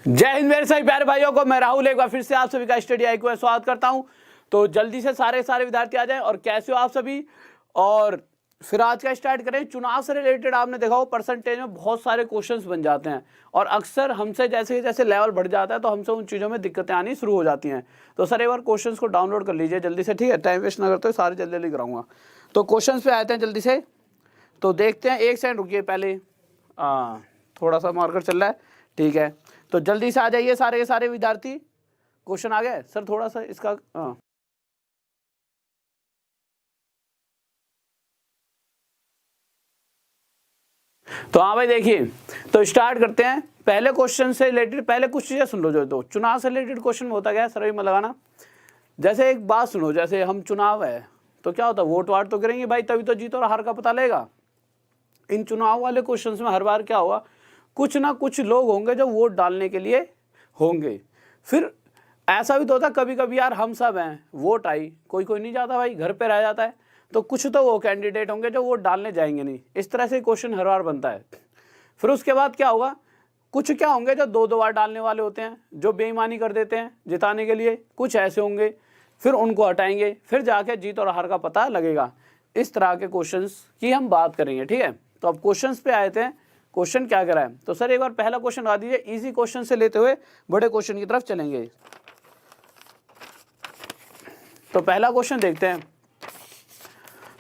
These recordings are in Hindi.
जय हिंद मेरे सभी प्यारे भाइयों को, मैं राहुल एक बार फिर से आप सभी का स्टडी आई को स्वागत करता हूं। तो जल्दी से सारे विद्यार्थी आ जाएं। और कैसे हो आप सभी। और फिर आज का स्टार्ट करें। चुनाव से रिलेटेड आपने देखा हो परसेंटेज में बहुत सारे क्वेश्चंस बन जाते हैं और अक्सर हमसे जैसे जैसे लेवल बढ़ जाता है तो हमसे उन चीज़ों में दिक्कतें आनी शुरू हो जाती हैं। तो सर एक बार क्वेश्चन को डाउनलोड कर लीजिए जल्दी से, ठीक है। टाइम वेस्ट ना करते हुए सारे जल्दी जल्दी कराऊंगा। तो क्वेश्चन पे आते हैं जल्दी से। तो देखते हैं, एक सेकंड रुकिए पहले। थोड़ा सा मार्कर चल रहा है, ठीक है। तो जल्दी से आ जाइए सारे के सारे विद्यार्थी। क्वेश्चन आ गए सर, थोड़ा सा इसका तो हाँ भाई देखिए, तो स्टार्ट करते हैं। पहले क्वेश्चन से रिलेटेड पहले कुछ चीजें सुन लो। जो दो चुनाव से रिलेटेड क्वेश्चन में होता क्या है, सर में लगाना। जैसे एक बात सुनो, जैसे हम चुनाव है तो क्या होता है, वोट वाट तो करेंगे भाई, तभी तो जीत और हार का पता लगेगा। इन चुनाव वाले क्वेश्चंस में हर बार क्या होगा, कुछ ना कुछ लोग होंगे जो वोट डालने के लिए होंगे। फिर ऐसा भी तो होता है कभी कभी यार, हम सब हैं, वोट आई, कोई कोई नहीं जाता भाई, घर पे रह जाता है। तो कुछ तो वो कैंडिडेट होंगे जो वोट डालने जाएंगे नहीं। इस तरह से क्वेश्चन हर बार बनता है। फिर उसके बाद क्या होगा, कुछ क्या होंगे जो दो दो बार डालने वाले होते हैं, जो बेईमानी कर देते हैं जिताने के लिए। कुछ ऐसे होंगे, फिर उनको हटाएंगे, फिर जाके जीत और हार का पता लगेगा। इस तरह के क्वेश्चंस की हम बात करेंगे, ठीक है। तो अब क्वेश्चंस पे आए थे। क्वेश्चन क्या करा है, तो सर एक बार पहला क्वेश्चन लगा दीजिए। इजी क्वेश्चन से लेते हुए बड़े क्वेश्चन की तरफ चलेंगे। तो पहला क्वेश्चन देखते हैं।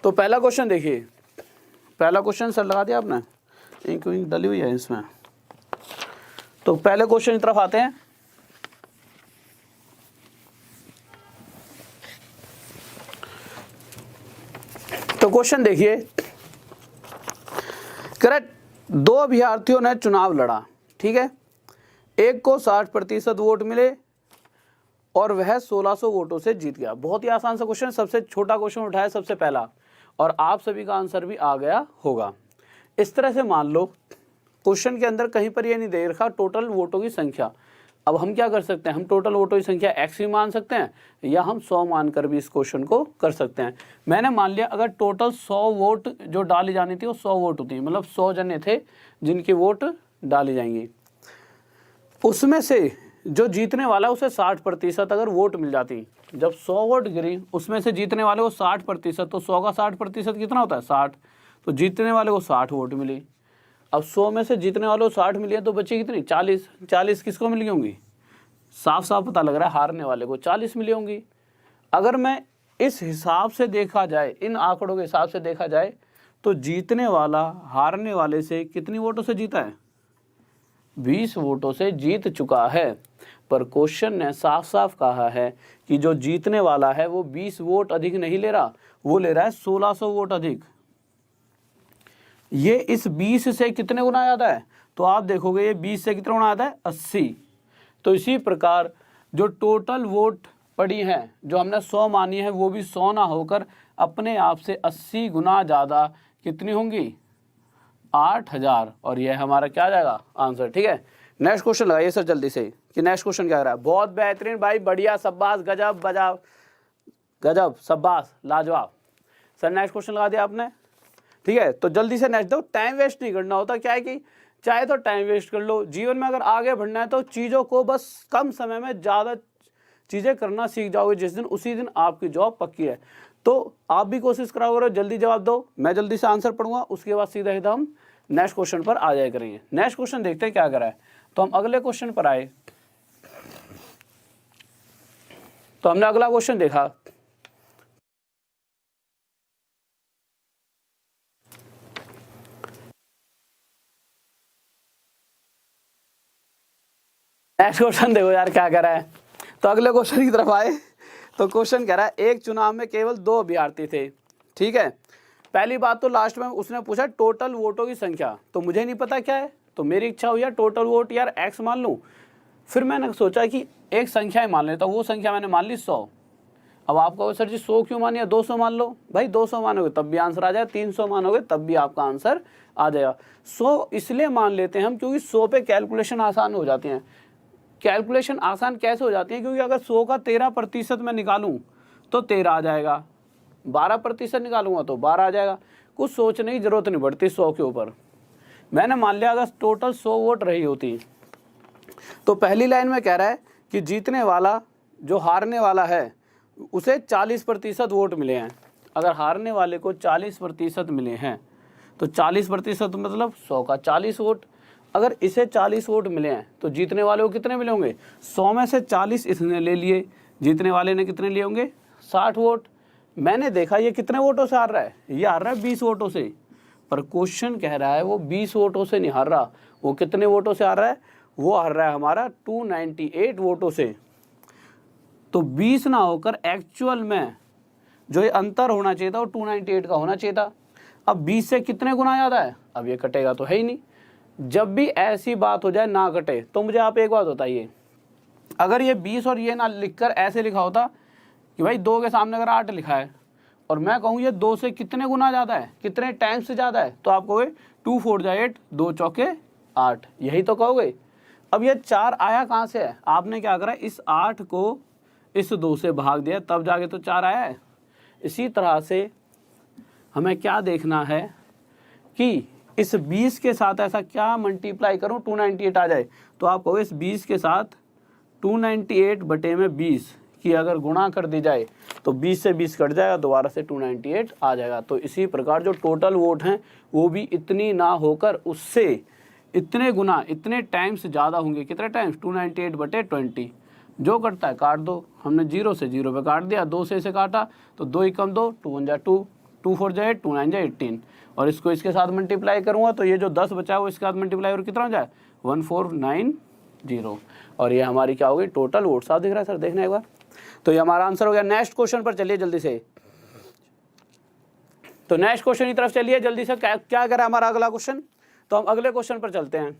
तो पहला क्वेश्चन देखिए, पहला क्वेश्चन सर लगा दिया आपने, इंक विंक डली हुई है इसमें। तो पहले क्वेश्चन की तरफ आते हैं। तो क्वेश्चन देखिए, करेक्ट, दो अभ्यर्थियों ने चुनाव लड़ा, ठीक है। एक को 60% वोट मिले और वह 1600 वोटों से जीत गया। बहुत ही आसान सा क्वेश्चन, सबसे छोटा क्वेश्चन उठाया सबसे पहला, और आप सभी का आंसर भी आ गया होगा। इस तरह से मान लो क्वेश्चन के अंदर कहीं पर ये नहीं दे रखा टोटल वोटों की संख्या। अब हम क्या कर सकते हैं, हम टोटल वोटों की संख्या x भी मान सकते हैं, या हम 100 मानकर भी इस क्वेश्चन को कर सकते हैं। मैंने मान लिया अगर टोटल 100 वोट जो डाली जानी थी वो 100 वोट होती, मतलब 100 जने थे जिनकी वोट डाली जाएंगी। उसमें से जो जीतने वाला उसे 60% अगर वोट मिल जाती, जब 100 वोट गिरी उसमें से जीतने वाले को 60%, तो 100 का 60% कितना होता है, 60। तो जीतने वाले को 60 वोट मिली। अब 100 में से जीतने वालों को 60 मिली है, तो बची कितनी, 40। 40 किसको मिल गई होंगी, साफ साफ पता लग रहा है हारने वाले को 40 मिली होंगी। अगर मैं इस हिसाब से देखा जाए, इन आंकड़ों के हिसाब से देखा जाए, तो जीतने वाला हारने वाले से कितनी वोटों से जीता है, 20 वोटों से जीत चुका है। पर क्वेश्चन ने साफ साफ कहा है कि जो जीतने वाला है वो 20 वोट अधिक नहीं ले रहा, वो ले रहा है 1600 वोट अधिक। ये इस 20 से कितने गुना ज्यादा है, तो आप देखोगे ये 20 से कितना गुना आता है, 80। तो इसी प्रकार जो टोटल वोट पड़ी है, जो हमने 100 मानी है, वो भी 100 ना होकर अपने आप से 80 गुना ज़्यादा कितनी होंगी, 8000। और यह हमारा क्या आ जाएगा, आंसर, ठीक है। नेक्स्ट क्वेश्चन लगाइए सर जल्दी से, कि नेक्स्ट क्वेश्चन क्या आ रहा है। बहुत बेहतरीन भाई, बढ़िया, शाबाश, गजब बजाब, गजब, शाबाश, लाजवाब। सर नेक्स्ट क्वेश्चन लगा दिया आपने, ठीक है। तो जल्दी से नेक्स्ट दो, टाइम वेस्ट नहीं करना होता। क्या है कि चाहे तो टाइम वेस्ट कर लो, जीवन में अगर आगे बढ़ना है तो चीज़ों को बस कम समय में ज़्यादा चीज़ें करना सीख जाओगे जिस दिन, उसी दिन आपकी जॉब पक्की है। तो आप भी कोशिश करा करो, जल्दी जवाब दो, मैं जल्दी से आंसर पढ़ूंगा, उसके बाद सीधा एकदम नेक्स्ट क्वेश्चन पर आ जाया करेंगे। नेक्स्ट क्वेश्चन देखते हैं क्या करा है। तो हम अगले क्वेश्चन पर आए। तो हमने अगला क्वेश्चन देखा, नेक्स्ट क्वेश्चन देखो यार क्या कह रहा है। तो अगले क्वेश्चन की तरफ आए। तो क्वेश्चन कह रहा है, एक चुनाव में केवल 2 अभ्यर्थी थे, ठीक है। पहली बात तो लास्ट में उसने पूछा टोटल वोटों की संख्या, तो मुझे नहीं पता क्या है, तो मेरी इच्छा हुई यार टोटल वोट यार x मान लूँ। फिर मैंने सोचा कि एक संख्या ही मान लेता हूँ, वो संख्या मैंने मान ली 100। अब आप कहोगे सर जी 100 क्यों मानिए, 200 मान लो। भाई 200 मानोगे तब भी आंसर आ जाएगा, 300 मानोगे तब भी आपका आंसर आ जाएगा। 100 इसलिए मान लेते हैं हम क्योंकि 100 पे कैलकुलेशन आसान हो जाती हैं। कैलकुलेशन आसान कैसे हो जाती है, क्योंकि अगर 100 का 13% मैं निकालूं तो 13 आ जाएगा, 12% निकालूंगा तो 12 आ जाएगा। कुछ सोचने की जरूरत नहीं पड़ती 100 के ऊपर। मैंने मान लिया अगर टोटल 100 वोट रही होती तो पहली लाइन में कह रहा है कि जीतने वाला जो हारने वाला है उसे 40% वोट मिले हैं। अगर हारने वाले को 40% मिले हैं तो 40% मतलब 100 का 40 वोट। अगर इसे 40 वोट मिले हैं तो जीतने वाले को कितने मिले होंगे? 100 में से 40 इसने ले लिए, जीतने वाले ने कितने लिए होंगे? 60 वोट। मैंने देखा ये कितने वोटों से हार रहा है? ये हार रहा है 20 वोटों से, पर क्वेश्चन कह रहा है वो 20 वोटों से नहीं हार रहा। वो कितने वोटों से हार रहा है? वो हार रहा है हमारा 298 वोटों से। तो 20 ना होकर एक्चुअल में जो ये अंतर होना चाहिए था वो 298 का होना चाहिए था। अब 20 से कितने गुना ज़्यादा है? अब ये कटेगा तो है ही नहीं। जब भी ऐसी बात हो जाए ना कटे, तो मुझे आप एक बात बताइए, अगर ये 20 और ये ना लिखकर ऐसे लिखा होता कि भाई 2 के सामने अगर 8 लिखा है और मैं कहूँ ये 2 से कितने गुना ज़्यादा है, कितने टाइम्स से ज़्यादा है, तो आप कहोगे 2 4 जा 8, 2 चौके 8, यही तो कहोगे। अब ये 4 आया कहाँ से है? आपने क्या करा, इस 8 को इस 2 से भाग दिया, तब जाके तो 4 आया है। इसी तरह से हमें क्या देखना है कि इस 20 के साथ ऐसा क्या मल्टीप्लाई करूं 298 आ जाए। तो आप कहो इस 20 के साथ 298 बटे में 20 की अगर गुणा कर दी जाए तो 20 से 20 कट जाएगा, दोबारा से 298 आ जाएगा। तो इसी प्रकार जो टोटल वोट हैं वो भी इतनी ना होकर उससे इतने गुना, इतने टाइम्स ज़्यादा होंगे। कितने टाइम्स? 298 बटे 20। जो कटता है काट दो। हमने 0 से 0 पे काट दिया, 2 से इसे काटा तो 2 ही कम 2, 2 1 जा 2, 2 4 जा 8, 2 9 जा 18। और इसको इसके साथ मल्टीप्लाई करूँगा तो ये जो 10 बचा है वो इसके साथ मल्टीप्लाई और कितना हो जाए? 1490। और ये हमारी क्या होगी? Total vote. साफ दिख रहा है सर? देखना एक बार। तो ये हमारा आंसर हो गया। नेक्स्ट क्वेश्चन पर चलिए जल्दी से। तो नेक्स्ट क्वेश्चन की तरफ चलिए जल्दी से। क्या करें हमारा अगला क्वेश्चन? तो हम अगले क्वेश्चन पर चलते हैं।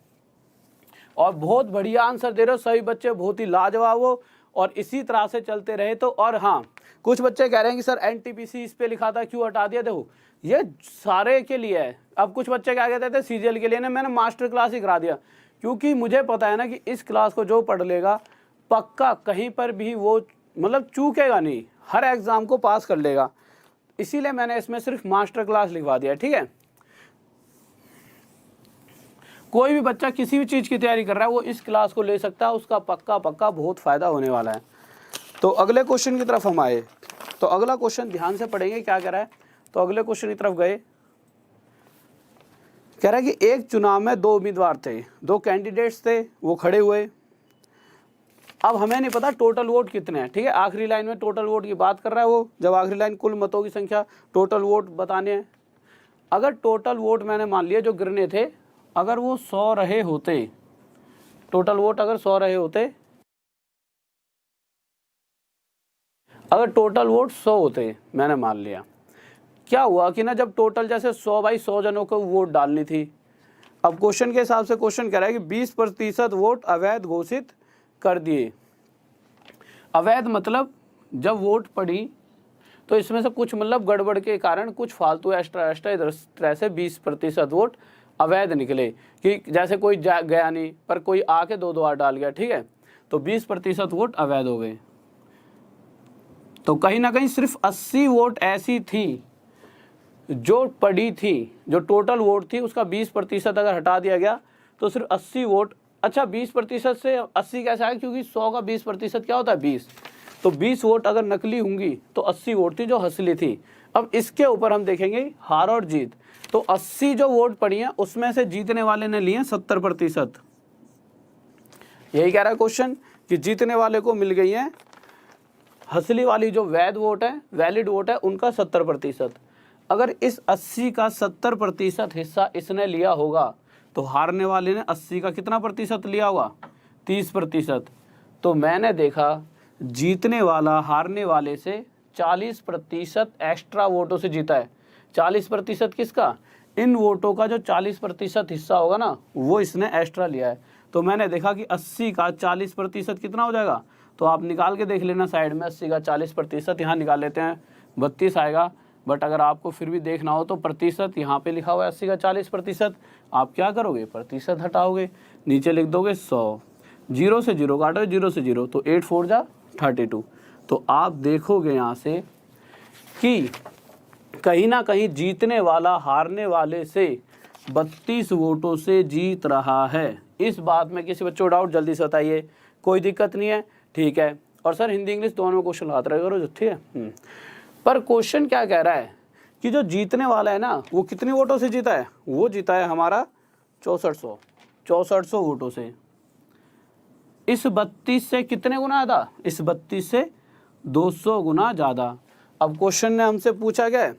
और बहुत बढ़िया आंसर दे रहे हो सभी बच्चे, बहुत ही लाजवाब हो, और इसी तरह से चलते रहे तो। और हाँ, कुछ बच्चे कह रहे हैं कि सर एनटीपीसी इस पे लिखा था क्यों हटा दिया? देखो ये सारे के लिए है। अब कुछ बच्चे क्या कहते थे सीजीएल के लिए ना मैंने मास्टर क्लास ही करा दिया, क्योंकि मुझे पता है ना कि इस क्लास को जो पढ़ लेगा पक्का कहीं पर भी वो मतलब चूकेगा नहीं, हर एग्जाम को पास कर लेगा। इसीलिए मैंने इसमें सिर्फ मास्टर क्लास लिखवा दिया। ठीक है, कोई भी बच्चा किसी भी चीज़ की तैयारी कर रहा है वो इस क्लास को ले सकता है, उसका पक्का पक्का बहुत फ़ायदा होने वाला है। तो अगले क्वेश्चन की तरफ हम आए। तो अगला क्वेश्चन ध्यान से पढ़ेंगे क्या कह रहा है। तो अगले क्वेश्चन की तरफ गए, कह रहा है कि एक चुनाव में 2 उम्मीदवार थे, 2 कैंडिडेट्स थे, वो खड़े हुए। अब हमें नहीं पता टोटल वोट कितने हैं। ठीक है, आखिरी लाइन में टोटल वोट की बात कर रहा है वो, जब आखिरी लाइन कुल मतों की संख्या, टोटल वोट बताने हैं। अगर टोटल वोट मैंने मान लिया जो गिरने थे, अगर वो 100 रहे होते, टोटल वोट अगर 100 रहे होते, अगर टोटल वोट 100 होते, मैंने मान लिया, क्या हुआ कि ना जब टोटल जैसे 100 बाई 100 जनों को वोट डालनी थी। अब क्वेश्चन के हिसाब से क्वेश्चन कह रहा है कि 20% वोट अवैध घोषित कर दिए। अवैध मतलब जब वोट पड़ी तो इसमें से कुछ मतलब गड़बड़ के कारण कुछ फालतू एक्स्ट्रा तरह से 20% वोट अवैध निकले, कि जैसे कोई गया नहीं पर कोई आके 2 बार डाल गया। ठीक है, तो 20% वोट अवैध हो गए। तो कहीं ना कहीं सिर्फ 80 वोट ऐसी थी जो पड़ी थी, जो टोटल वोट थी उसका 20% अगर हटा दिया गया तो सिर्फ 80 वोट। अच्छा, 20% से 80 कैसे आया? क्योंकि 100 का 20% क्या होता है? 20। तो 20 वोट अगर नकली होंगी तो 80 वोट थी जो असली थी। अब इसके ऊपर हम देखेंगे हार और जीत। तो 80 जो वोट पड़ी हैं उसमें से जीतने वाले ने लिए 70%। यही कह रहा है क्वेश्चन कि जीतने वाले को मिल गई है असली वाली जो वैध वोट है, वैलिड वोट है, उनका 70%। अगर इस 80 का 70% हिस्सा इसने लिया होगा तो हारने वाले ने 80 का कितना प्रतिशत लिया होगा? 30%। तो मैंने देखा जीतने वाला हारने वाले से 40% एक्स्ट्रा वोटों से जीता है। 40% किसका? इन वोटों का जो 40% हिस्सा होगा ना वो इसने एक्स्ट्रा लिया है। तो मैंने देखा कि 80 का 40% कितना हो जाएगा? तो आप निकाल के देख लेना साइड में। 80 का 40% यहाँ निकाल लेते हैं, 32 आएगा। बट अगर आपको फिर भी देखना हो तो प्रतिशत यहाँ पे लिखा हुआ है 80 का 40%। आप क्या करोगे? प्रतिशत हटाओगे, नीचे लिख दोगे 100, 0 से 0 काटोगे, 0 से 0 तो 8 4 जा 32। तो आप देखोगे यहाँ से कि कहीं ना कहीं जीतने वाला हारने वाले से 32 वोटों से जीत रहा है। इस बात में किसी बच्चों को डाउट जल्दी से बताइए, कोई दिक्कत नहीं है, ठीक है। और सर हिंदी इंग्लिश दोनों में क्वेश्चन लाते रहे करो, ठीक है। पर क्वेश्चन क्या कह रहा है कि जो जीतने वाला है ना वो कितनी वोटों से जीता है, वो जीता है हमारा 6400 वोटों से। इस 32 से कितने गुना ज़्यादा, इस 32 से 200 गुना ज़्यादा। अब क्वेश्चन ने हमसे पूछा क्या है,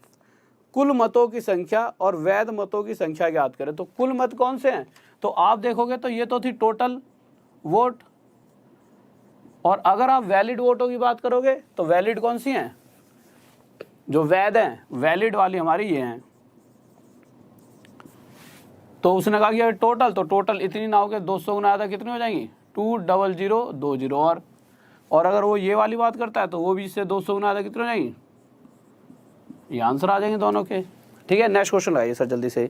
कुल मतों की संख्या और वैध मतों की संख्या ज्ञात करें। तो कुल मत कौन से हैं, तो आप देखोगे तो ये तो थी टोटल वोट, और अगर आप वैलिड वोटों की बात करोगे तो वैलिड कौन सी हैं, जो वैध हैं, वैलिड वाली हमारी ये हैं। तो उसने कहा कि टोटल, तो टोटल इतनी ना हो के 200 गुना ज़्यादा कितनी हो जाएंगी, 20020 और अगर वो ये वाली बात करता है तो वो भी इससे 200 गुना ज़्यादा कितनी हो जाएंगी, ये आंसर आ जाएंगे दोनों के, ठीक है। नेक्स्ट क्वेश्चन लगाइए सर जल्दी से।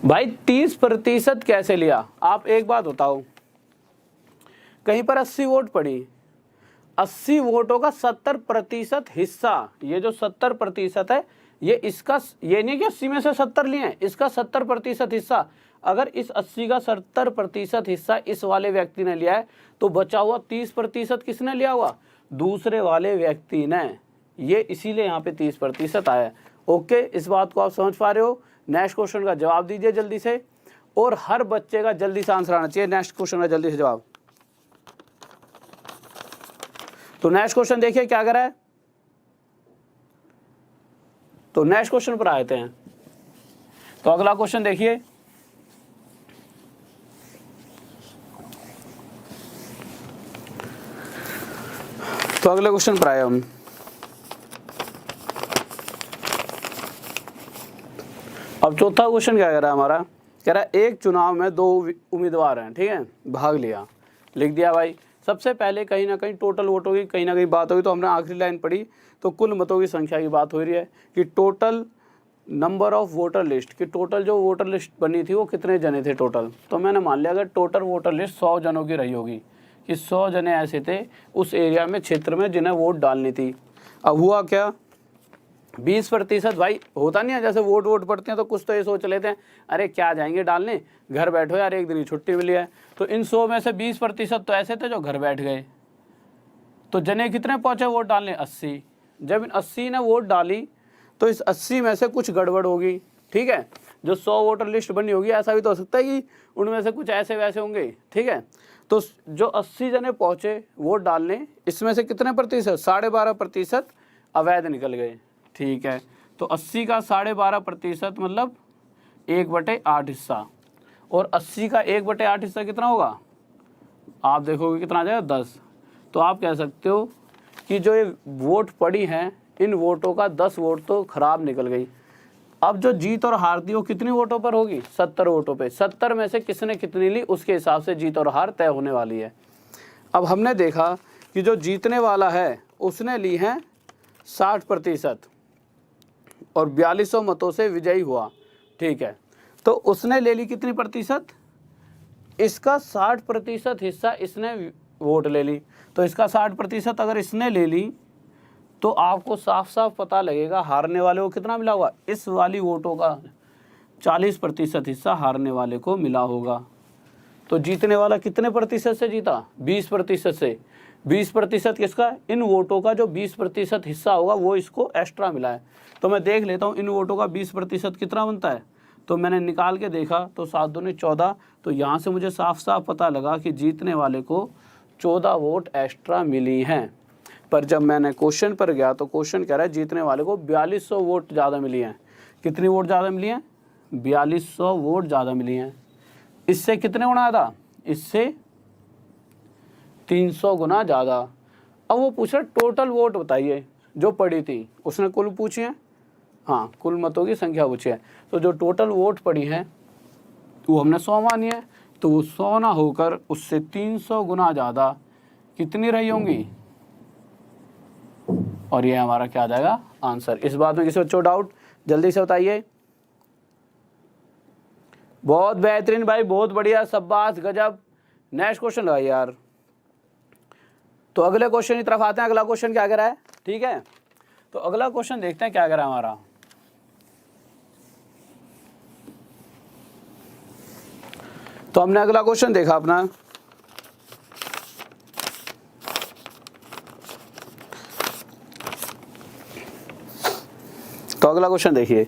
भाई 30% कैसे लिया, आप एक बात बताओ, कहीं पर 80 वोट पड़ी, 80 वोटों का 70% हिस्सा, ये जो 70% है ये इसका, ये नहीं कि 80 में से 70 लिए हैं, इसका 70% हिस्सा। अगर इस 80 का 70% हिस्सा इस वाले व्यक्ति ने लिया है तो बचा हुआ 30% किसने लिया हुआ, दूसरे वाले व्यक्ति ने, ये इसीलिए यहाँ पे 30% आया है। ओके, इस बात को आप समझ पा रहे हो। नेक्स्ट क्वेश्चन का जवाब दीजिए जल्दी से, और हर बच्चे का जल्दी से आंसर आना चाहिए नेक्स्ट क्वेश्चन का जल्दी से जवाब। तो नेक्स्ट क्वेश्चन देखिए क्या करा है, तो नेक्स्ट क्वेश्चन पर आते हैं। तो अगला क्वेश्चन देखिए, तो अगले क्वेश्चन पर आए हम। अब चौथा क्वेश्चन क्या कह रहा है हमारा, कह रहा है एक चुनाव में 2 उम्मीदवार हैं, ठीक है, भाग लिया, लिख दिया भाई। सबसे पहले कहीं ना कहीं टोटल वोटों की कहीं ना कहीं बात होगी, तो हमने आखिरी लाइन पढ़ी तो कुल मतों की संख्या की बात हो रही है कि total number of voter list, कि टोटल जो वोटर लिस्ट बनी थी वो कितने जने थे टोटल। तो मैंने मान लिया अगर टोटल वोटर लिस्ट 100 जनों की रही होगी, कि 100 जने ऐसे थे उस एरिया में, क्षेत्र में, जिन्हें वोट डालनी थी। अब हुआ क्या, 20% भाई होता नहीं है, जैसे वोट पड़ते हैं तो कुछ तो ये सोच लेते हैं अरे क्या जाएंगे डालने, घर बैठो यार, एक दिन की छुट्टी मिली है। तो इन 100 में से 20% तो ऐसे थे जो घर बैठ गए। तो जने कितने पहुंचे वोट डालने, 80। जब इन 80 ने वोट डाली तो इस 80 में से कुछ गड़बड़ होगी, ठीक है, जो 100 वोटर लिस्ट बनी होगी, ऐसा भी तो हो सकता है कि उनमें से कुछ ऐसे वैसे होंगे, ठीक है। तो जो 80 जने पहुंचे वोट डालने, इसमें से कितने प्रतिशत, 12.5% अवैध निकल गए, ठीक है। तो 80 का 12.5% मतलब 1/8 हिस्सा, और 80 का 1/8 हिस्सा कितना होगा, आप देखोगे कितना आ जाएगा, 10। तो आप कह सकते हो कि जो ये वोट पड़ी हैं, इन वोटों का 10 वोट तो खराब निकल गई। अब जो जीत और हार थी वो कितनी वोटों पर होगी, 70 वोटों पे। 70 में से किसने कितनी ली, उसके हिसाब से जीत और हार तय होने वाली है। अब हमने देखा कि जो जीतने वाला है उसने ली हैं 60% और 4200 मतों से विजयी हुआ, ठीक है। तो उसने ले ली कितनी प्रतिशत, इसका 60% हिस्सा इसने वोट ले ली। तो इसका 60% अगर इसने ले ली तो आपको साफ साफ पता लगेगा हारने वाले को कितना मिला होगा, इस वाली वोटों का 40% हिस्सा हारने वाले को मिला होगा। तो जीतने वाला कितने प्रतिशत से जीता, 20% से। 20% किसका, इन वोटों का जो 20% हिस्सा होगा वो इसको एक्स्ट्रा मिला है। तो मैं देख लेता हूँ इन वोटों का 20% कितना बनता है। तो मैंने निकाल के देखा तो 7 दूनी 14। तो यहाँ से मुझे साफ साफ पता लगा कि जीतने वाले को 14 वोट एक्स्ट्रा मिली हैं। पर जब मैंने क्वेश्चन पर गया तो क्वेश्चन कह रहा है जीतने वाले को 4200 वोट ज़्यादा मिली हैं। कितनी वोट ज़्यादा मिली हैं, 4200 वोट ज़्यादा मिली हैं। इससे कितने गुना ज़्यादा, इससे 300 गुना ज़्यादा। अब वो पूछ रहा टोटल वोट बताइए जो पड़ी थी, उसने कुल पूछी है, हाँ कुल मतों की संख्या पूछी है। तो जो टोटल वोट पड़ी है वो हमने 100 मानी है, तो वो 100 ना होकर उससे 300 गुना ज़्यादा कितनी रही होंगी, और ये हमारा क्या आ जाएगा आंसर। इस बात में किसी बच्चों डाउट जल्दी से बताइए। बहुत बेहतरीन भाई, बहुत बढ़िया, शाबाश, गजब। नेक्स्ट क्वेश्चन लगाइए यार। तो अगले क्वेश्चन की तरफ आते हैं। अगला क्वेश्चन क्या कह रहा है, ठीक है। तो अगला क्वेश्चन देखते हैं क्या कह रहा है हमारा। तो हमने अगला क्वेश्चन देखा अपना, तो अगला क्वेश्चन देखिए।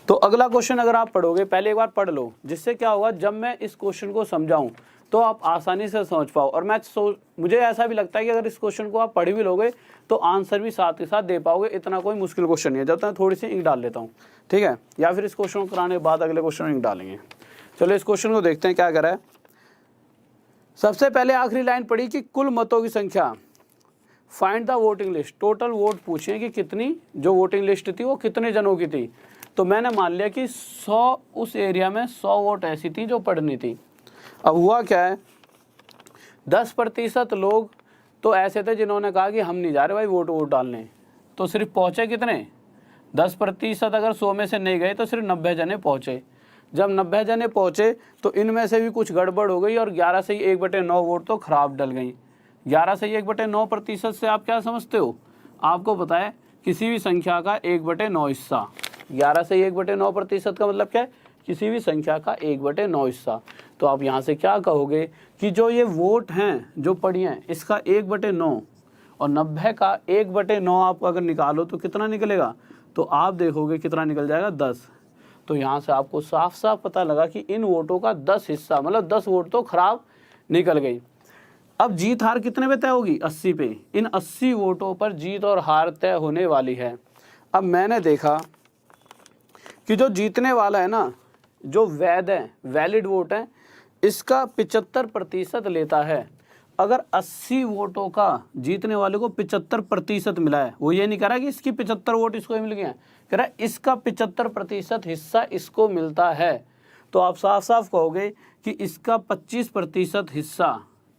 तो अगला क्वेश्चन अगर आप पढ़ोगे, पहले एक बार पढ़ लो, जिससे क्या होगा जब मैं इस क्वेश्चन को समझाऊं तो आप आसानी से समझ पाओ। और मुझे ऐसा भी लगता है कि अगर इस क्वेश्चन को आप पढ़ भी लोगे तो आंसर भी साथ के साथ दे पाओगे। इतना कोई मुश्किल क्वेश्चन नहीं है। जब तक थोड़ी सी इंक डाल लेता हूँ, ठीक है, या फिर इस क्वेश्चन को कराने के बाद अगले क्वेश्चन में इंक डालेंगे। चलो इस क्वेश्चन को देखते हैं क्या करा है। सबसे पहले आखिरी लाइन पढ़ी कि कुल मतों की संख्या, find the voting list. Total vote पूछे कि कितनी जो वोटिंग लिस्ट थी वो कितने जनों की थी। तो मैंने मान लिया कि 100 उस एरिया में 100 वोट ऐसी थी जो पढ़नी थी। अब हुआ क्या है, 10% लोग तो ऐसे थे जिन्होंने कहा कि हम नहीं जा रहे भाई वोट डालने। तो सिर्फ पहुँचे कितने, 10%। अगर 100 में से नहीं गए तो सिर्फ 90 जने पहुँचे। जब 90 जने पहुँचे तो इनमें से भी कुछ गड़बड़ हो गई और 11 से ही 1/9 वोट तो खराब डल गई। 11 से ही 1/9% से आप क्या समझते हो, आपको पता है किसी भी संख्या का 1/9 हिस्सा। 11 से 1/9% का मतलब क्या है, किसी भी संख्या का 1/9 हिस्सा। तो आप यहाँ से क्या कहोगे कि जो ये वोट हैं जो पड़ी हैं इसका 1/9 और 90 का 1/9 आप अगर निकालो तो कितना निकलेगा, तो आप देखोगे कितना निकल जाएगा, 10। तो यहाँ से आपको साफ साफ पता लगा कि इन वोटों का 10 हिस्सा मतलब 10 वोट तो खराब निकल गई। अब जीत हार कितने पे तय होगी, 80 पे। इन 80 वोटों पर जीत और हार तय होने वाली है। अब मैंने देखा कि जो जीतने वाला है ना, जो वैध है, वैलिड वोट है, इसका 75% लेता है। अगर 80 वोटों का जीतने वाले को 75% मिला है, वो ये नहीं कह रहा कि इसकी 75 वोट इसको ही मिल गए हैं, कह रहा है इसका 75% हिस्सा इसको मिलता है। तो आप साफ साफ कहोगे कि इसका 25% हिस्सा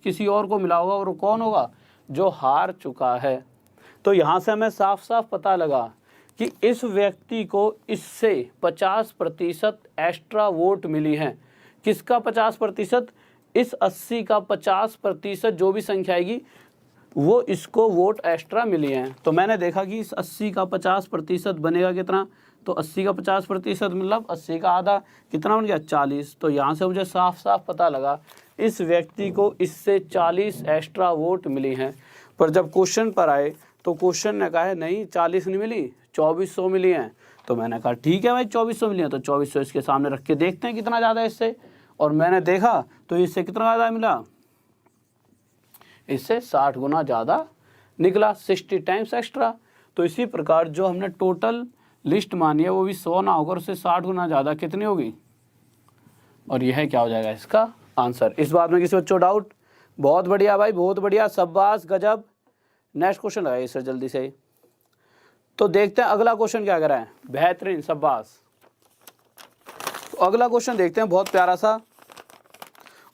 किसी और को मिला होगा, और वो कौन होगा, जो हार चुका है। तो यहाँ से हमें साफ साफ पता लगा कि इस व्यक्ति को इससे 50% एक्स्ट्रा वोट मिली हैं। किसका 50%, इस 80 का 50% जो भी संख्या आएगी वो इसको वोट एक्स्ट्रा मिली हैं। तो मैंने देखा कि इस 80 का 50% बनेगा कितना, तो 80 का 50% मतलब 80 का आधा कितना बन गया, 40। तो यहाँ से मुझे साफ साफ पता लगा इस व्यक्ति को इससे 40 एक्स्ट्रा वोट मिली हैं। पर जब क्वेश्चन पर आए तो क्वेश्चन ने कहा है नहीं 40 नहीं मिली, 2400 मिली हैं। तो मैंने कहा ठीक है भाई 2400 मिली हैं, तो 2400 इसके सामने रख के देखते हैं कितना ज़्यादा है इससे। और मैंने देखा तो इससे कितना ज़्यादा मिला, इससे 60 गुना ज़्यादा निकला, 60 टाइम्स एक्स्ट्रा। तो इसी प्रकार जो हमने टोटल लिस्ट मानी है वो भी 100 ना होकर उससे 60 गुना ज़्यादा कितनी होगी, और यह क्या हो जाएगा इसका आंसर। इस बात में किसी बच्चों डाउट, बहुत बढ़िया भाई, बहुत बढ़िया, शाबाश, गजब। नेक्स्ट क्वेश्चन लगाइए सर जल्दी से। तो देखते हैं अगला क्वेश्चन क्या कर रहा है, बेहतरीन, शाबाश। तो अगला क्वेश्चन देखते हैं, बहुत प्यारा सा,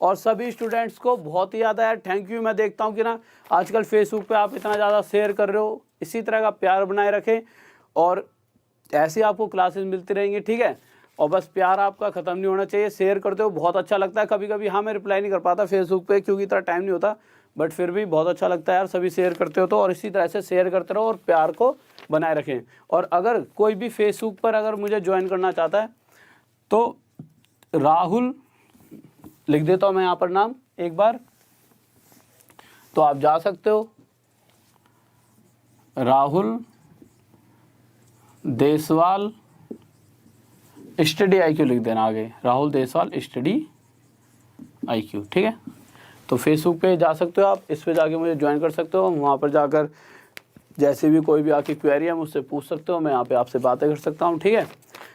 और सभी स्टूडेंट्स को बहुत ही ज़्यादा यार थैंक यू। मैं देखता हूँ कि ना आजकल फेसबुक पे आप इतना ज़्यादा शेयर कर रहे हो, इसी तरह का प्यार बनाए रखें और ऐसे आपको क्लासेस मिलती रहेंगी, ठीक है। और बस प्यार आपका ख़त्म नहीं होना चाहिए, शेयर करते हो, बहुत अच्छा लगता है। कभी कभी हाँ मैं रिप्लाई नहीं कर पाता फेसबुक पे क्योंकि इतना टाइम नहीं होता, बट फिर भी बहुत अच्छा लगता है यार सभी शेयर करते हो तो। और इसी तरह से शेयर करते रहो और प्यार को बनाए रखें। और अगर कोई भी फेसबुक पर अगर मुझे ज्वाइन करना चाहता है तो राहुल लिख देता हूँ मैं यहाँ पर नाम एक बार, तो आप जा सकते हो, राहुल देसवाल स्टडी IQ लिख देना आगे, राहुल देसवाल स्टडी IQ, ठीक है। तो फेसबुक पे जा सकते हो आप, इस पे जाके मुझे ज्वाइन कर सकते हो। वहाँ पर जाकर जैसे भी कोई भी आपकी क्वेरी है मुझसे पूछ सकते हो, मैं यहाँ पे आपसे बातें कर सकता हूँ, ठीक है।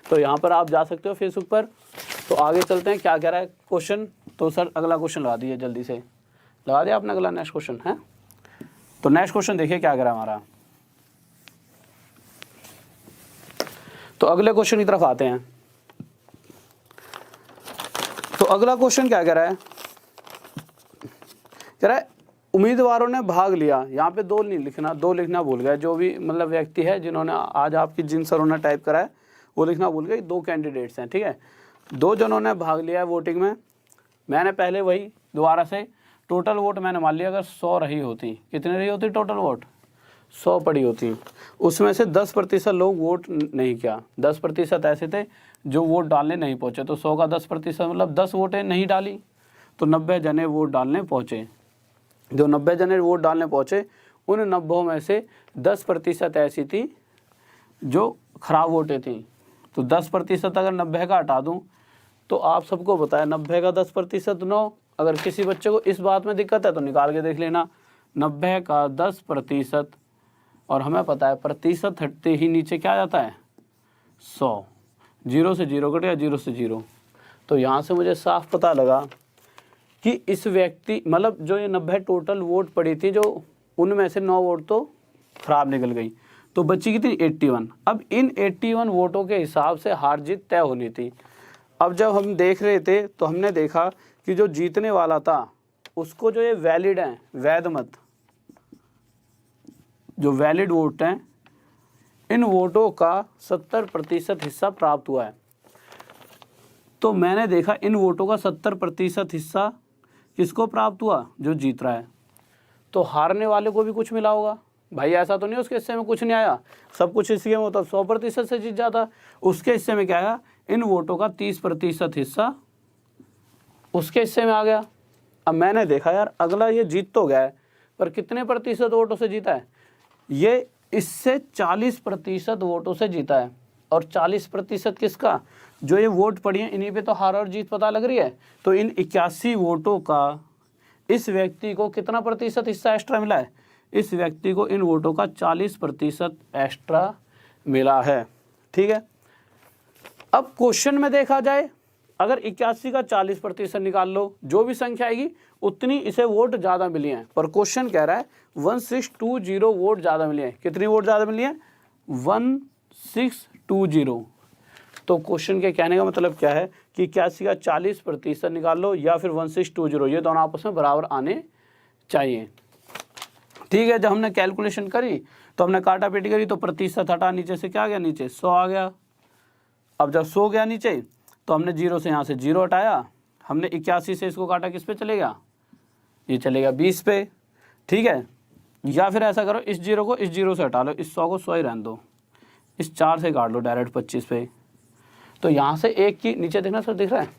तो यहाँ पर आप जा सकते हो फेसबुक पर। तो आगे चलते हैं, क्या कह रहा है क्वेश्चन। तो सर अगला क्वेश्चन लगा दीजिए जल्दी से, लगा दिया आपने अगला नेक्स्ट क्वेश्चन है। तो नेक्स्ट क्वेश्चन देखिए क्या कह रहा है हमारा। तो अगले क्वेश्चन की तरफ आते हैं। तो अगला क्वेश्चन क्या कह रहा है, कह रहा है उम्मीदवारों ने भाग लिया, यहाँ पे 2 नहीं लिखना, 2 लिखना भूल गया, जो भी मतलब व्यक्ति है जिन्होंने आज आपकी जिन सरों ने टाइप करा है वो लिखना भूल गए। 2 कैंडिडेट्स हैं, ठीक है, 2 जनों ने भाग लिया है वोटिंग में। मैंने पहले वही दोबारा से टोटल वोट मैंने मान लिया अगर 100 रही होती, कितनी रही होती टोटल वोट, 100 पड़ी होती, उसमें से 10% लोग वोट नहीं किया, 10% ऐसे थे जो वोट डालने नहीं पहुँचे। तो 100 का 10% मतलब 10 वोटें नहीं डाली। तो 90 जने वोट डालने पहुँचे। जो 90 जने वोट डालने पहुँचे उन 90 में से 10% ऐसी थी जो खराब वोटें थी। तो 10% अगर 90 का हटा दूं तो आप सबको पता है 90 का 10% 9। अगर किसी बच्चे को इस बात में दिक्कत है तो निकाल के देख लेना। 90 का 10% और हमें पता है प्रतिशत हटते ही नीचे क्या आ जाता है 100। 0 से 0 कट गया, 0 से 0। तो यहाँ से मुझे साफ पता लगा कि इस व्यक्ति मतलब जो ये 90 टोटल वोट पड़ी थी, जो उनमें से 9 वोट तो खराब निकल गई, तो बची कितनी 81। अब इन 81 वोटों के हिसाब से हार जीत तय होनी थी। अब जब हम देख रहे थे तो हमने देखा कि जो जीतने वाला था उसको जो ये वैलिड हैं, वैध मत, जो वैलिड वोट हैं, इन वोटों का 70% हिस्सा प्राप्त हुआ है। तो मैंने देखा इन वोटों का 70% हिस्सा किसको प्राप्त हुआ, जो जीत रहा है। तो हारने वाले को भी कुछ मिला होगा भाई, ऐसा तो नहीं उसके हिस्से में कुछ नहीं आया, सब कुछ इसी में होता 100% से जीत जाता। उसके हिस्से में क्या आया, इन वोटों का 30% हिस्सा उसके हिस्से में आ गया। अब मैंने देखा यार अगला ये जीत तो गया है पर कितने प्रतिशत वोटों से जीता है, ये इससे 40% वोटों से जीता है। और 40% किसका, जो ये वोट पड़ी हैं इन्हीं पे तो हार और जीत पता लग रही है। तो इन 81 वोटों का इस व्यक्ति को कितना प्रतिशत हिस्सा एक्स्ट्रा मिला है, इस व्यक्ति को इन वोटों का 40% एक्स्ट्रा मिला है। ठीक है, अब क्वेश्चन में देखा जाए अगर 81 का 40% निकाल लो, जो भी संख्या आएगी उतनी इसे वोट ज़्यादा मिली हैं। पर क्वेश्चन कह रहा है 1620 वोट ज़्यादा मिली हैं। कितनी वोट ज़्यादा मिली हैं, 1620। तो क्वेश्चन के कहने का मतलब क्या है कि 81 का 40% निकाल लो या फिर 1620, ये दोनों आपस में बराबर आने चाहिए। ठीक है, जब हमने कैलकुलेशन करी तो हमने काटा पेटी करी तो प्रतिशत हटा, नीचे से क्या आ गया, नीचे 100 आ गया। अब जब 100 गया नीचे तो हमने 0 से यहाँ से 0 हटाया, हमने 81 से इसको काटा, किस पे चलेगा, ये चलेगा 20 पे। ठीक है, या फिर ऐसा करो इस 0 को इस 0 से हटा लो, इस 100 को 100 ही रहने दो, इस 4 से काट लो डायरेक्ट 25 पे। तो यहाँ से 1 की नीचे देखना सर, दिख रहा है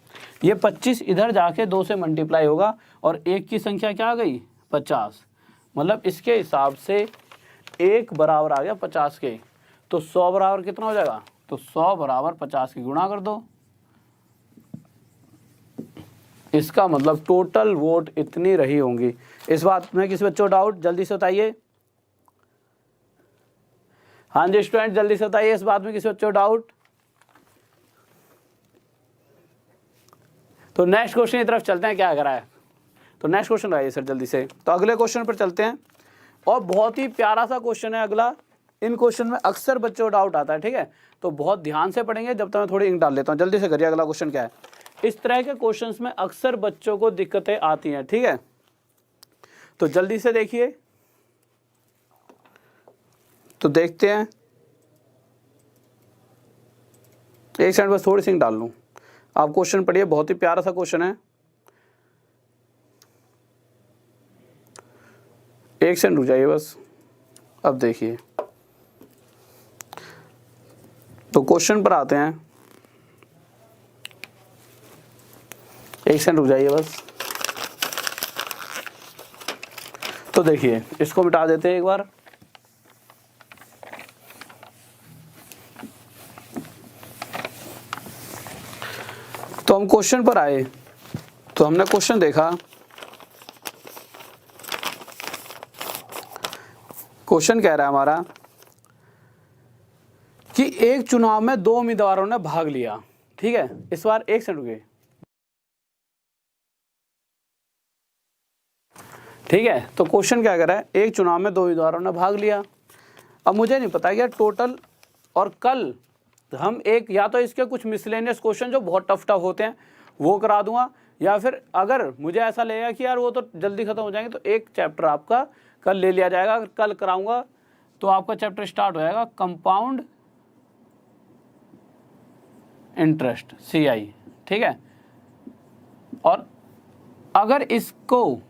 ये 25 इधर जाके 2 से मल्टीप्लाई होगा और 1 की संख्या क्या आ गई 50, मतलब इसके हिसाब से 1 बराबर आ गया 50 के। तो 100 बराबर कितना हो जाएगा, तो 100 बराबर 50 की गुणा कर दो। इसका मतलब टोटल वोट इतनी रही होंगी। इस बात में किसी बच्चों डाउट, जल्दी से बताइए। हाँ जी स्टूडेंट जल्दी से बताइए, इस बात में किसी बच्चों डाउट। तो नेक्स्ट क्वेश्चन की तरफ चलते हैं, क्या करा है। तो नेक्स्ट क्वेश्चन लगाइए सर जल्दी से। तो अगले क्वेश्चन पर चलते हैं और बहुत ही प्यारा सा क्वेश्चन है अगला। इन क्वेश्चन में अक्सर बच्चों को डाउट आता है, ठीक है, तो बहुत ध्यान से पढ़ेंगे। जब तक मैं थोड़ी इंक डाल लेता हूँ, जल्दी से करिए। अगला क्वेश्चन क्या है, इस तरह के क्वेश्चंस में अक्सर बच्चों को दिक्कतें आती हैं, ठीक है, तो जल्दी से देखिए। तो देखते हैं, एक सेकंड बस थोड़ी सी इंक डाल लूँ। आप क्वेश्चन पढ़िए, बहुत ही प्यारा सा क्वेश्चन है। एक सेकंड रुक जाइए बस। अब देखिए, तो क्वेश्चन पर आते हैं, एक सेकंड रुक जाइए बस। तो देखिए इसको मिटा देते हैं एक बार। तो हम क्वेश्चन पर आए, तो हमने क्वेश्चन देखा। क्वेश्चन कह रहा है हमारा कि एक चुनाव में 2 उम्मीदवारों ने भाग लिया, ठीक है। इस बार एक सेकंड रुकिए, ठीक है। तो क्वेश्चन क्या कर रहा है, एक चुनाव में 2 उम्मीदवारों ने भाग लिया। अब मुझे नहीं पता क्या टोटल, और कल हम एक या तो इसके कुछ मिसलेनियस क्वेश्चन जो बहुत टफ होते हैं वो करा दूंगा, या फिर अगर मुझे ऐसा लगेगा कि यार वो तो जल्दी खत्म हो जाएंगे तो एक चैप्टर आपका कल ले लिया जाएगा। कल कराऊंगा तो आपका चैप्टर स्टार्ट हो जाएगा कंपाउंड इंटरेस्ट CI, ठीक है। और अगर इसको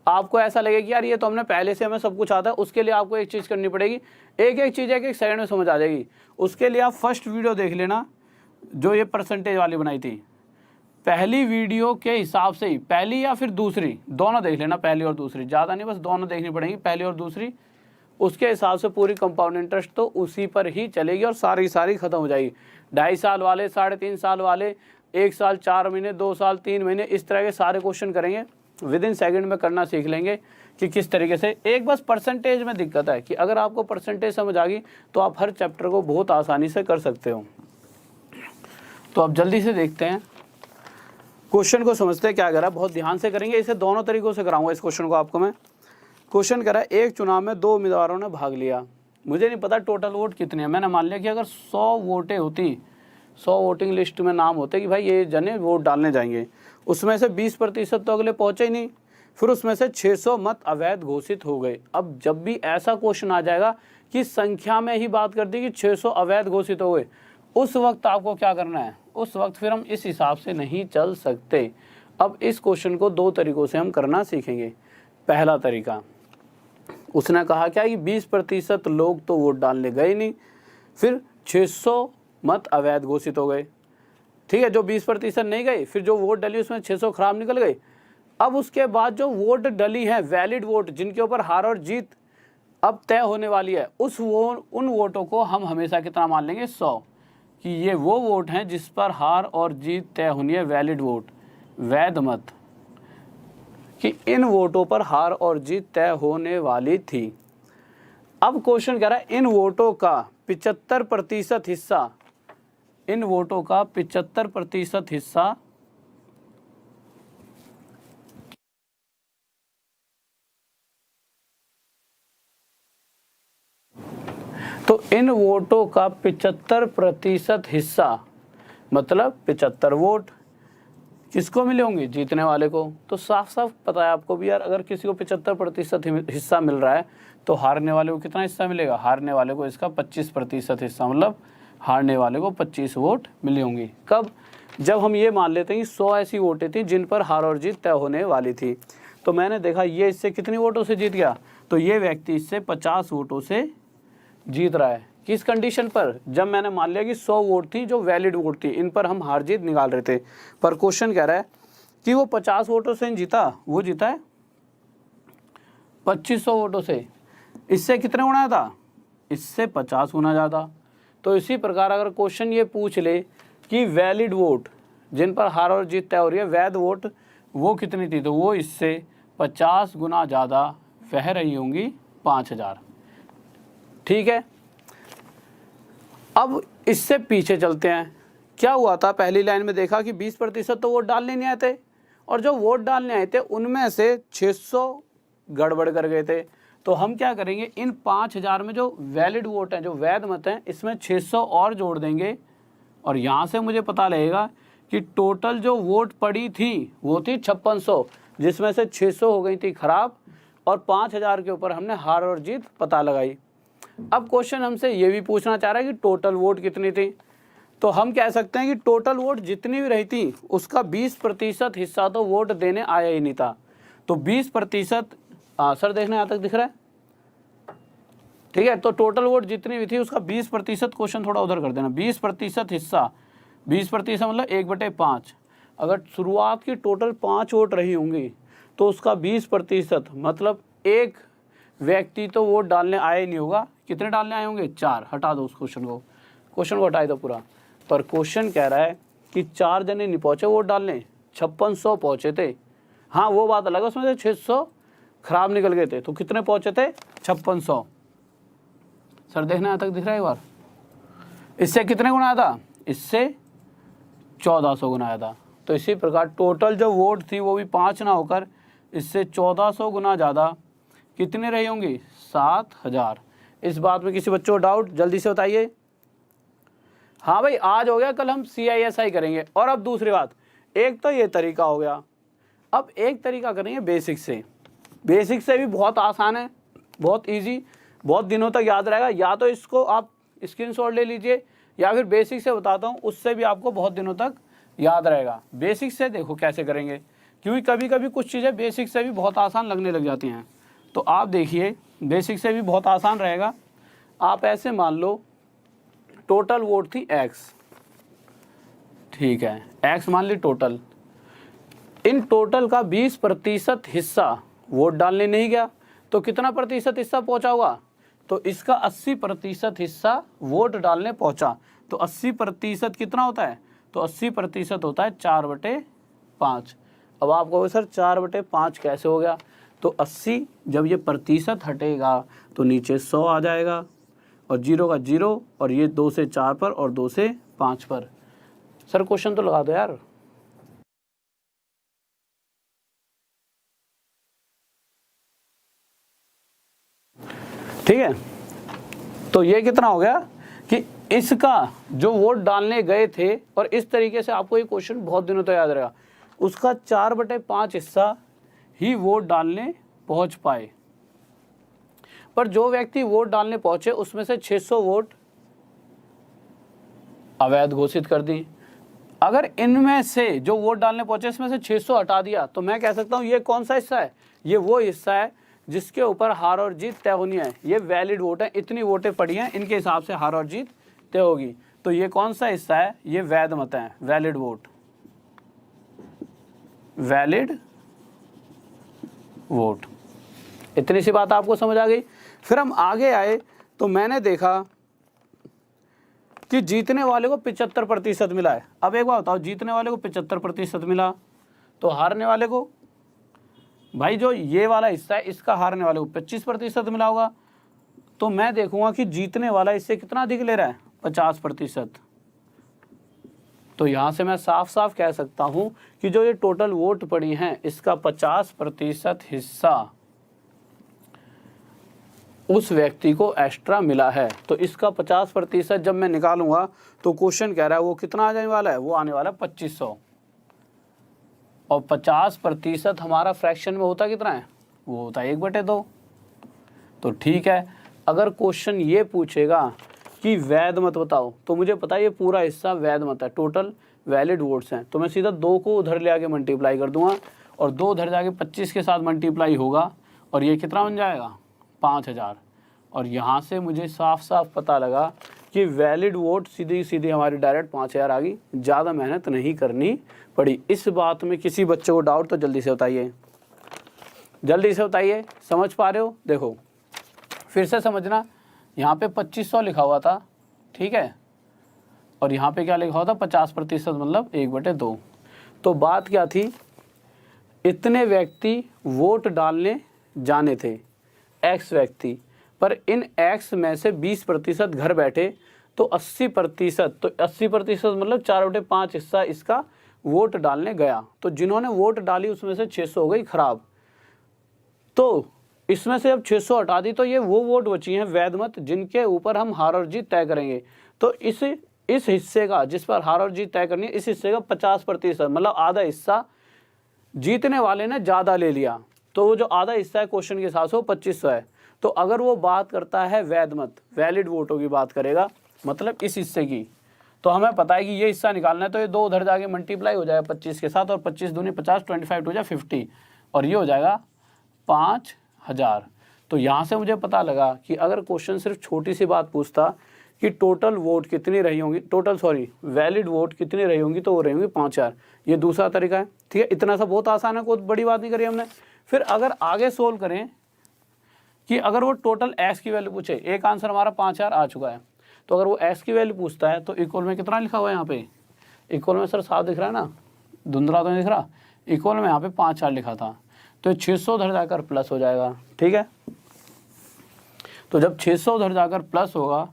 आपको ऐसा लगे कि यार ये तो हमने पहले से हमें सब कुछ आता है, उसके लिए आपको एक चीज़ करनी पड़ेगी, एक एक चीज़ एक सेकंड में समझ आ जाएगी। उसके लिए आप फर्स्ट वीडियो देख लेना जो ये परसेंटेज वाली बनाई थी। पहली वीडियो के हिसाब से ही, पहली या फिर दूसरी, दोनों देख लेना, पहली और दूसरी, ज़्यादा नहीं, बस दोनों देखनी पड़ेंगी, पहली और दूसरी, उसके हिसाब से पूरी कंपाउंड इंटरेस्ट तो उसी पर ही चलेगी और सारी ख़त्म हो जाएगी। 2.5 साल वाले, 3.5 साल वाले, 1 साल 4 महीने, 2 साल 3 महीने, इस तरह के सारे क्वेश्चन करेंगे, विद इन सेकेंड में करना सीख लेंगे कि किस तरीके से। एक बस परसेंटेज में दिक्कत है कि अगर आपको परसेंटेज समझ आ गई तो आप हर चैप्टर को बहुत आसानी से कर सकते हो। तो अब जल्दी से देखते हैं क्वेश्चन को, समझते हैं क्या करा, बहुत ध्यान से करेंगे, इसे दोनों तरीकों से कराऊंगा इस क्वेश्चन को आपको मैं। क्वेश्चन करा, एक चुनाव में 2 उम्मीदवारों ने भाग लिया, मुझे नहीं पता टोटल वोट कितने हैं, मैंने मान लिया कि अगर 100 वोटें होती, 100 वोटिंग लिस्ट में नाम होते कि भाई ये जने वोट डालने जाएंगे, उसमें से 20% तो अगले पहुँचे ही नहीं, फिर उसमें से 600 मत अवैध घोषित हो गए। अब जब भी ऐसा क्वेश्चन आ जाएगा कि संख्या में ही बात कर दी कि 600 अवैध घोषित हो गए, उस वक्त आपको क्या करना है, उस वक्त फिर हम इस हिसाब से नहीं चल सकते। अब इस क्वेश्चन को 2 तरीकों से हम करना सीखेंगे। पहला तरीका, उसने कहा क्या कि 20% लोग तो वोट डालने गए नहीं, फिर 600 मत अवैध घोषित हो गए, ठीक है, जो 20% नहीं गए, फिर जो वोट डली उसमें 600 खराब निकल गए। अब उसके बाद जो वोट डली है, वैलिड वोट, जिनके ऊपर हार और जीत अब तय होने वाली है, उन वोटों को हम हमेशा कितना मान लेंगे, 100, कि ये वो वोट हैं जिस पर हार और जीत तय होनी है, वैलिड वोट, वैध मत, कि इन वोटों पर हार और जीत तय होने वाली थी। अब क्वेश्चन कह रहा है इन वोटों का 75% हिस्सा, इन वोटों का 75% हिस्सा तो इन वोटों का 75% हिस्सा मतलब 75 वोट किसको मिले होंगे, जीतने वाले को। तो साफ साफ पता है आपको भी यार, अगर किसी को 75% हिस्सा मिल रहा है तो हारने वाले को कितना हिस्सा मिलेगा, हारने वाले को इसका 25% हिस्सा, मतलब हारने वाले को 25 वोट मिली होंगी। कब, जब हम ये मान लेते हैं कि 100 ऐसी वोटें थी जिन पर हार और जीत तय होने वाली थी। तो मैंने देखा ये इससे कितनी वोटों से जीत गया, तो ये व्यक्ति इससे 50 वोटों से जीत रहा है। किस कंडीशन पर, जब मैंने मान लिया कि 100 वोट थी जो वैलिड वोट थी, इन पर हम हार जीत निकाल रहे थे। पर क्वेश्चन कह रहा है कि वो 50 वोटों से जीता, वो जीता है 2500 वोटों से। इससे कितने गुना था, इससे 50 गुना ज़्यादा। तो इसी प्रकार अगर क्वेश्चन ये पूछ ले कि वैलिड वोट जिन पर हार और जीत तय हो रही है, वैध वोट वो कितनी थी, तो वो इससे 50 गुना ज़्यादा वह रही होंगी 5000। ठीक है, अब इससे पीछे चलते हैं। क्या हुआ था, पहली लाइन में देखा कि 20% तो वोट डालने नहीं आए थे, और जो वोट डालने आए थे उनमें से 600 गड़बड़ कर गए थे। तो हम क्या करेंगे, इन 5000 में जो वैलिड वोट हैं, जो वैध मत हैं, इसमें 600 और जोड़ देंगे, और यहाँ से मुझे पता लगेगा कि टोटल जो वोट पड़ी थी वो थी 5600, जिसमें से 600 हो गई थी खराब, और 5000 के ऊपर हमने हार और जीत पता लगाई। अब क्वेश्चन हमसे ये भी पूछना चाह रहा है कि टोटल वोट कितनी थी। तो हम कह सकते हैं कि टोटल वोट जितनी भी रही थी उसका 20% हिस्सा तो वोट देने आया ही नहीं था। तो 20%, सर देखने यहाँ तक दिख रहा है, ठीक है। तो टोटल वोट जितनी भी थी उसका 20%, क्वेश्चन थोड़ा उधर कर देना, 20% हिस्सा, 20% मतलब 1/5। अगर शुरुआत की टोटल 5 वोट रही होंगी तो उसका 20% मतलब एक व्यक्ति तो वोट डालने आया ही नहीं होगा। कितने डालने आए होंगे, 4। हटा दो उस क्वेश्चन को हटा दो पूरा। पर क्वेश्चन कह रहा है कि 4 जने नहीं पहुंचे वोट डालने, 5600 पहुंचे थे। हाँ वो बात अलग है, उसमें से 600 खराब निकल गए थे, तो कितने पहुंचे थे, 5600। सर देखना यहाँ तक दिख रहा है एक बार, इससे कितने गुना आया था, इससे 1400 गुना आया था। तो इसी प्रकार टोटल जो वोट थी वो भी 5 ना होकर इससे 1400 गुना ज़्यादा कितने रही होंगी, 7000। इस बात में किसी बच्चों को डाउट, जल्दी से बताइए। हाँ भाई, आज हो गया, कल हम CISI करेंगे। और अब दूसरी बात, एक तो ये तरीका हो गया, अब एक तरीका करेंगे बेसिक से। बेसिक से भी बहुत आसान है, बहुत इजी, बहुत दिनों तक याद रहेगा। या तो इसको आप स्क्रीनशॉट ले लीजिए, या फिर बेसिक से बताता हूँ, उससे भी आपको बहुत दिनों तक याद रहेगा। बेसिक से देखो कैसे करेंगे, क्योंकि कभी कभी कुछ चीज़ें बेसिक से भी बहुत आसान लगने लग जाती हैं। तो आप देखिए, बेसिक से भी बहुत आसान रहेगा। आप ऐसे मान लो टोटल वोट थी X, ठीक है, X मान ली टोटल, इन टोटल का 20% हिस्सा वोट डालने नहीं गया, तो कितना प्रतिशत हिस्सा पहुंचा होगा? तो इसका 80% हिस्सा वोट डालने पहुंचा। तो 80% कितना होता है? तो 80% होता है 4/5। अब आप कहोगे सर 4/5 कैसे हो गया? तो 80 जब ये प्रतिशत हटेगा तो नीचे 100 आ जाएगा, और 0 का 0, और ये 2 से 4 पर और 2 से 5 पर। सर क्वेश्चन तो लगा दो यार। ठीक है, तो ये कितना हो गया कि इसका जो वोट डालने गए थे, और इस तरीके से आपको ये क्वेश्चन बहुत दिनों तक याद रहेगा, उसका 4/5 हिस्सा ही वोट डालने पहुंच पाए। पर जो व्यक्ति वोट डालने पहुंचे उसमें से 600 वोट अवैध घोषित कर दी। अगर इनमें से जो वोट डालने पहुंचे इसमें से 600 हटा दिया, तो मैं कह सकता हूं ये कौन सा हिस्सा है? ये वो हिस्सा है जिसके ऊपर हार और जीत तय होनी है। ये वैलिड वोट है, इतनी वोटें पड़ी हैं, इनके हिसाब से हार और जीत तय होगी। तो ये कौन सा हिस्सा है? ये वैध मत है, वैलिड वोट, वैलिड वोट। इतनी सी बात आपको समझ आ गई। फिर हम आगे आए तो मैंने देखा कि जीतने वाले को 75% मिला है। अब एक बात बताओ, जीतने वाले को 75% मिला, तो हारने वाले को, भाई जो ये वाला हिस्सा है इसका हारने वाले को 25% मिला होगा। तो मैं देखूंगा कि जीतने वाला इससे कितना अधिक ले रहा है, 50%। तो यहां से मैं साफ साफ कह सकता हूं कि जो ये टोटल वोट पड़ी हैं इसका 50% हिस्सा उस व्यक्ति को एक्स्ट्रा मिला है। तो इसका 50% जब मैं निकालूंगा तो क्वेश्चन कह रहा है वो कितना आ जाने वाला है? वो आने वाला है 2500। और 50% हमारा फ्रैक्शन में होता कितना है? वो होता है 1/2। तो ठीक है, अगर क्वेश्चन ये पूछेगा कि वैध मत बताओ, तो मुझे पता है ये पूरा हिस्सा वैध मत है, टोटल वैलिड वोट्स हैं। तो मैं सीधा 2 को उधर ले आके मल्टीप्लाई कर दूंगा, और 2 उधर जाके 25 के साथ मल्टीप्लाई होगा, और ये कितना बन जाएगा? 5000। और यहाँ से मुझे साफ साफ पता लगा कि वैलिड वोट सीधी सीधी हमारी डायरेक्ट 5000 आ गई, ज़्यादा मेहनत नहीं करनी पड़ी। इस बात में किसी बच्चे को डाउट तो जल्दी से बताइए, जल्दी से बताइए। समझ पा रहे हो? देखो फिर से समझना, यहाँ पे 2500 लिखा हुआ था, ठीक है, और यहाँ पे क्या लिखा हुआ था? 50% मतलब 1/2। तो बात क्या थी? इतने व्यक्ति वोट डालने जाने थे, एक्स व्यक्ति, पर इन एक्स में से 20% घर बैठे, तो 80%, तो 80% मतलब 4/5 हिस्सा इसका वोट डालने गया। तो जिन्होंने वोट डाली उसमें से 600 हो गई खराब। तो इसमें से अब 600 हटा दी, तो ये वो वोट बची हैं वैध मत जिनके ऊपर हम हार और जीत तय करेंगे। तो इस हिस्से का, जिस पर हार और जीत तय करनी है, इस हिस्से का 50% मतलब आधा हिस्सा जीतने वाले ने ज़्यादा ले लिया। तो वो जो आधा हिस्सा है क्वेश्चन के हिसाब से वो 2500 है। तो अगर वो बात करता है वैध मत, वैलिड वोटों की बात करेगा, मतलब इस हिस्से की, तो हमें पता है कि ये हिस्सा निकालना है। तो ये 2 उधर जाके मल्टीप्लाई हो जाएगा 25 के साथ, और 25 दूनी 50, 25 टू जा 50, और ये हो जाएगा 5000। तो यहाँ से मुझे पता लगा कि अगर क्वेश्चन सिर्फ छोटी सी बात पूछता कि टोटल वोट कितनी रही होंगी, वैलिड वोट कितनी रही होंगी, तो वो रही होंगी 5000। ये दूसरा तरीका है, ठीक है। इतना सा बहुत आसान है, कोई बड़ी बात नहीं करी हमने। फिर अगर आगे सोल्व करें कि अगर वो टोटल एक्स की वैल्यू पूछे, एक आंसर हमारा 5000 आ चुका है, तो अगर वो एक्स की वैल्यू पूछता है तो इक्वल में कितना लिखा हुआ है? यहाँ पे इक्वल में सर साफ दिख रहा है ना, धुंधला तो नहीं दिख रहा। इक्वल में यहाँ पे 5000 लिखा था, तो 600 उधर जाकर प्लस हो जाएगा, ठीक है। तो जब 600 उधर जाकर प्लस होगा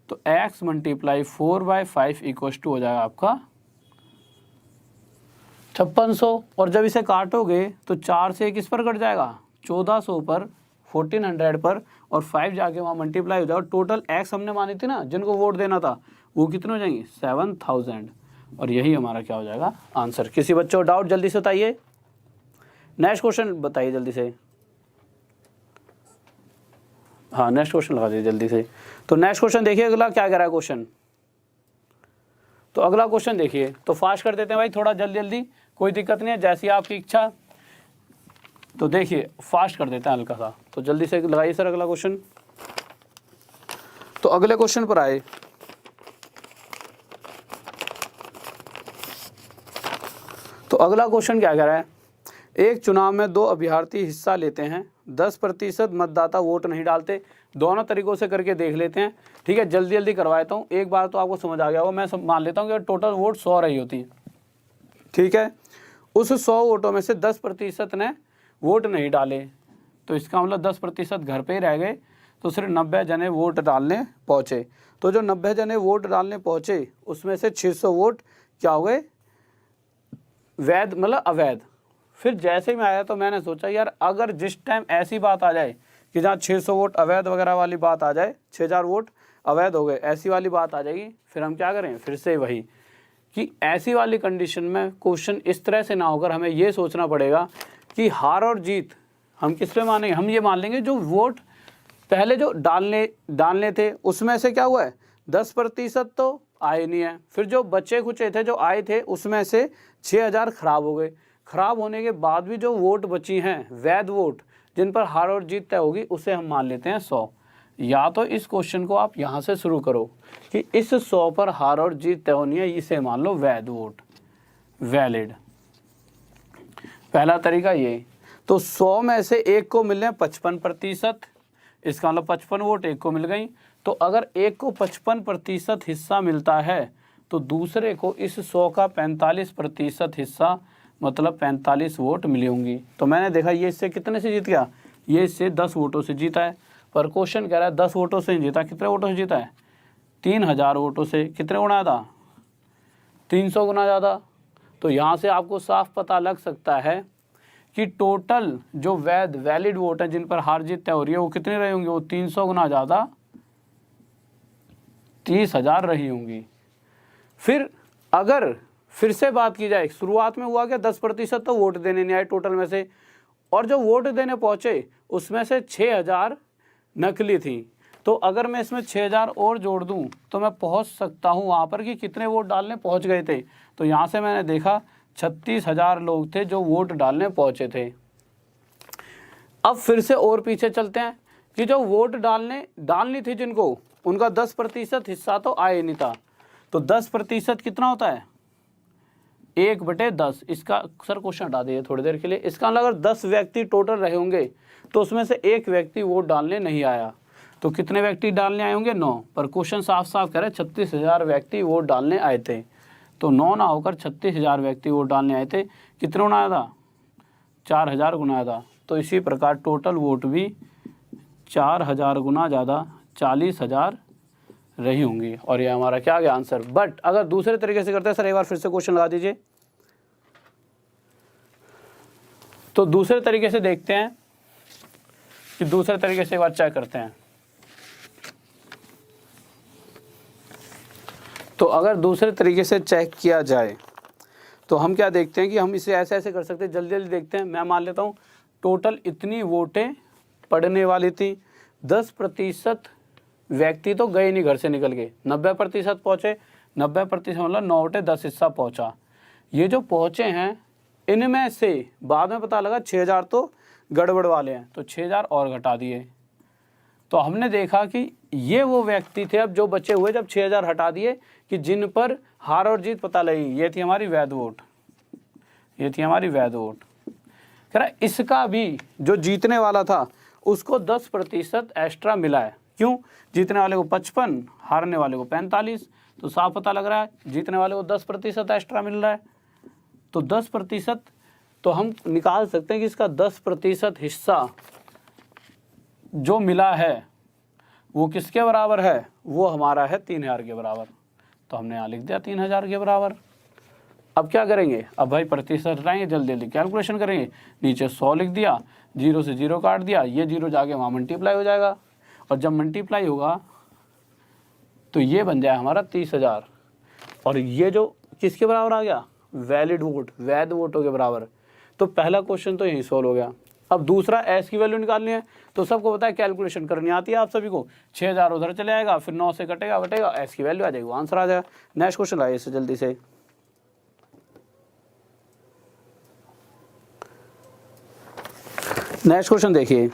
तो x × 4/5 = हो जाएगा आपका 5600। और जब इसे काटोगे तो 4 से 1 किस पर कट जाएगा? 1400 पर, 1400 पर, और 5 जाके वहाँ मल्टीप्लाई हो जाएगा। टोटल x हमने मानी थी ना जिनको वोट देना था, वो कितने हो जाएंगे? 7000। और यही हमारा क्या हो जाएगा? आंसर। किसी बच्चे को डाउट जल्दी से बताइए। नेक्स्ट क्वेश्चन बताइए जल्दी से। हाँ नेक्स्ट क्वेश्चन लगा दीजिए जल्दी से। तो नेक्स्ट क्वेश्चन देखिए, अगला क्या कह रहा है क्वेश्चन। तो अगला क्वेश्चन देखिए, तो फास्ट कर देते हैं भाई, थोड़ा जल्दी जल्दी, कोई दिक्कत नहीं है, जैसी आपकी इच्छा। तो देखिए फास्ट कर देते हैं हल्का सा, तो जल्दी से लगाइए सर अगला क्वेश्चन। तो अगले क्वेश्चन पर आए। तो अगला क्वेश्चन क्या कह रहा है एक चुनाव में 2 अभ्यर्थी हिस्सा लेते हैं, 10% मतदाता वोट नहीं डालते। दोनों तरीकों से करके देख लेते हैं, ठीक है। जल्दी जल्दी करवाता हूँ, एक बार तो आपको समझ आ गया होगा। मैं मान लेता हूँ कि टोटल वोट 100 रही होती है, ठीक है। उस 100 वोटों में से 10% ने वोट नहीं डाले, तो इसका मतलब 10% घर पे ही रह गए, तो सिर्फ 90 जने वोट डालने पहुँचे। तो जो 90 जने वोट डालने पहुँचे उसमें से 600 वोट क्या हो गए, वैध मतलब अवैध। फिर जैसे ही मैं आया तो मैंने सोचा यार अगर जिस टाइम ऐसी बात आ जाए कि जहाँ 600 वोट अवैध वगैरह वाली बात आ जाए, 6000 वोट अवैध हो गए, ऐसी वाली बात आ जाएगी, फिर हम क्या करें, फिर से वही कि ऐसी वाली कंडीशन में क्वेश्चन इस तरह से ना होकर हमें ये सोचना पड़ेगा कि हार और जीत हम किस पे मानेंगे। हम ये मान लेंगे जो वोट पहले जो डालने थे उसमें से क्या हुआ है, 10% तो आए नहीं है। फिर जो बच्चे खुचे थे जो आए थे उसमें से 6000 खराब हो गए। खराब होने के बाद भी जो वोट बची हैं वैध वोट जिन पर हार और जीत तय होगी, उसे हम मान लेते हैं 100। या तो इस क्वेश्चन को आप यहाँ से शुरू करो कि इस 100 पर हार और जीत तय होनी है, इसे मान लो वैध वोट, वैलिड। पहला तरीका ये। तो 100 में से एक को मिल रहे हैं 55%, इसका मतलब 55 वोट एक को मिल गई। तो अगर एक को 55% हिस्सा मिलता है तो दूसरे को इस 100 का 45% हिस्सा मतलब 45 वोट मिली होंगी। तो मैंने देखा ये इससे कितने से जीत गया, ये इससे 10 वोटों से जीता है। पर क्वेश्चन कह रहा है 10 वोटों से नहीं जीता, कितने वोटों से जीता है, 3000 वोटों से। कितने गुना ज़्यादा, 300 गुना ज़्यादा। तो यहाँ से आपको साफ पता लग सकता है कि टोटल जो वैलिड वोट है जिन पर हार जीत तय हो रही है वो कितने रही होंगी, वो 300 गुना ज़्यादा 30,000 रही होंगी। फिर अगर फिर से बात की जाए, शुरुआत में हुआ क्या, 10% तो वोट देने नहीं आए टोटल में से, और जो वोट देने पहुंचे उसमें से 6000 नकली थी। तो अगर मैं इसमें 6000 और जोड़ दूं तो मैं पहुंच सकता हूं वहां पर कि कितने वोट डालने पहुंच गए थे। तो यहां से मैंने देखा 36,000 लोग थे जो वोट डालने पहुंचे थे। अब फिर से और पीछे चलते हैं कि जो वोट डालनी थी जिनको, उनका 10% हिस्सा तो आए नहीं था। तो 10% कितना होता है, 1/10। इसका सर क्वेश्चन हटा दीजिए थोड़ी देर के लिए। इसका मतलब अगर 10 व्यक्ति टोटल रहे होंगे तो उसमें से एक व्यक्ति वोट डालने नहीं आया, तो कितने व्यक्ति डालने आए होंगे, 9। पर क्वेश्चन साफ साफ कह रहे 36,000 व्यक्ति वोट डालने आए थे। तो 9 ना होकर 36,000 व्यक्ति वोट डालने आए थे। कितने गुना आया था, 4000 गुना आया था। तो इसी प्रकार टोटल वोट भी 4000 गुना ज़्यादा 40,000 रही होंगी। और ये हमारा क्या गया आंसर। बट अगर दूसरे तरीके से करते हैं, सर एक बार फिर से क्वेश्चन लगा दीजिए। तो दूसरे तरीके से देखते हैं कि दूसरे तरीके से एक बार चेक करते हैं। तो अगर दूसरे तरीके से चेक किया जाए तो हम क्या देखते हैं कि हम इसे ऐसे ऐसे कर सकते हैं। जल्दी जल्दी देखते हैं। मैं मान लेता हूँ टोटल इतनी वोटें पड़ने वाली थी, 10% व्यक्ति तो गए नहीं घर से निकल के, 90% पहुँचे। 90% मतलब 9 वोटें 10 हिस्सा पहुँचा। ये जो पहुँचे हैं इनमें से बाद में पता लगा 6000 तो गड़बड़ वाले हैं, तो 6000 और घटा दिए। तो हमने देखा कि ये वो व्यक्ति थे अब जो बचे हुए, जब 6000 हटा दिए, कि जिन पर हार और जीत पता लगी। ये थी हमारी वैध वोट, ये थी हमारी वैध वोट। कह रहा इसका भी जो जीतने वाला था उसको 10% एक्स्ट्रा मिला है। क्यों, जीतने वाले को 55, हारने वाले को 45। तो साफ पता लग रहा है जीतने वाले को 10% एक्स्ट्रा मिल रहा है। तो 10% तो हम निकाल सकते हैं कि इसका 10% हिस्सा जो मिला है वो किसके बराबर है, वो हमारा है 3000 के बराबर। तो हमने यहाँ लिख दिया 3000 के बराबर। अब क्या करेंगे, अब भाई प्रतिशत हटाएंगे, जल्दी जल्दी कैलकुलेशन करेंगे। नीचे 100 लिख दिया, 0 से 0 काट दिया, ये 0 जाके वहाँ मल्टीप्लाई हो जाएगा, और जब मल्टीप्लाई होगा तो ये बन जाए हमारा 30,000। और ये जो किसके बराबर आ गया, वैलिड वोट, वैध वोटों के बराबर। तो पहला क्वेश्चन तो यही सॉल्व हो गया। अब दूसरा एस की वैल्यू निकालनी है, तो सबको पता है कैलकुलेशन करनी आती है आप सभी को। 6000 उधर चले आएगा, फिर 9 से कटेगा बटेगा, एस की वैल्यू आ जाएगी, आंसर आ जाएगा। नेक्स्ट क्वेश्चन लाइए इसे जल्दी से। नेक्स्ट क्वेश्चन देखिए।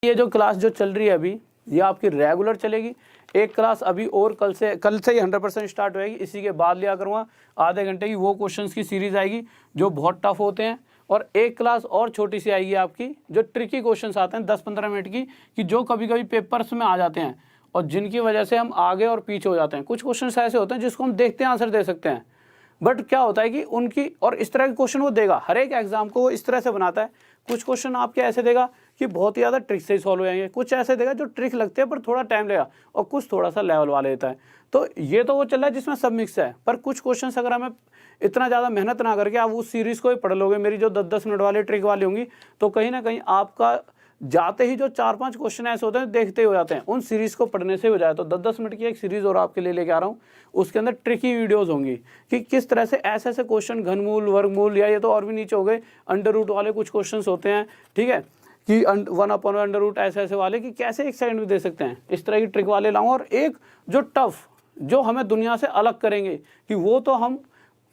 ये जो क्लास जो चल रही है अभी, ये आपकी रेगुलर चलेगी एक क्लास अभी और कल से ही 100% स्टार्ट होएगी, इसी के बाद लिया करूँगा आधे घंटे की, वो क्वेश्चंस की सीरीज आएगी जो बहुत टफ होते हैं। और एक क्लास और छोटी सी आएगी आपकी जो ट्रिकी क्वेश्चंस आते हैं 10-15 मिनट की, कि जो कभी कभी पेपर्स में आ जाते हैं और जिनकी वजह से हम आगे और पीछे हो जाते हैं। कुछ क्वेश्चंस ऐसे होते हैं जिसको हम देखते हैं आंसर दे सकते हैं, बट क्या होता है कि उनकी, और इस तरह के क्वेश्चन वो देगा, हर एक एग्जाम को वो इस तरह से बनाता है। कुछ क्वेश्चन आपके ऐसे देगा कि बहुत ही ज़्यादा ट्रिक से ही सॉल्व हो जाएंगे, कुछ ऐसे देगा जो ट्रिक लगते हैं पर थोड़ा टाइम लगेगा, और कुछ थोड़ा सा लेवल वाले देता है। तो ये तो वो चल रहा है जिसमें सब मिक्स है। पर कुछ क्वेश्चंस अगर हमें इतना ज़्यादा मेहनत ना करके आप उस सीरीज़ को ही पढ़ लोगे, मेरी जो 10-10 मिनट वाली ट्रिक वाली होंगी, तो कहीं ना कहीं आपका जाते ही जो 4-5 क्वेश्चन ऐसे होते हैं देखते हो जाते हैं, उन सीरीज़ को पढ़ने से हो जाए। तो 10-10 मिनट की एक सीरीज़ और आपके लिए लेके आ रहा हूँ, उसके अंदर ट्रिकी वीडियोस होंगी कि किस तरह से ऐसे ऐसे क्वेश्चन, घनमूल, वर्गमूल, या ये तो और भी नीचे हो गए अंडर रूट वाले कुछ क्वेश्चन होते हैं, ठीक है, कि 1/अंडर रूट ऐसे ऐसे वाले, कि कैसे एक सेकंड में दे सकते हैं, इस तरह की ट्रिक वाले लाऊंगा। और एक जो टफ, जो हमें दुनिया से अलग करेंगे, कि वो तो हम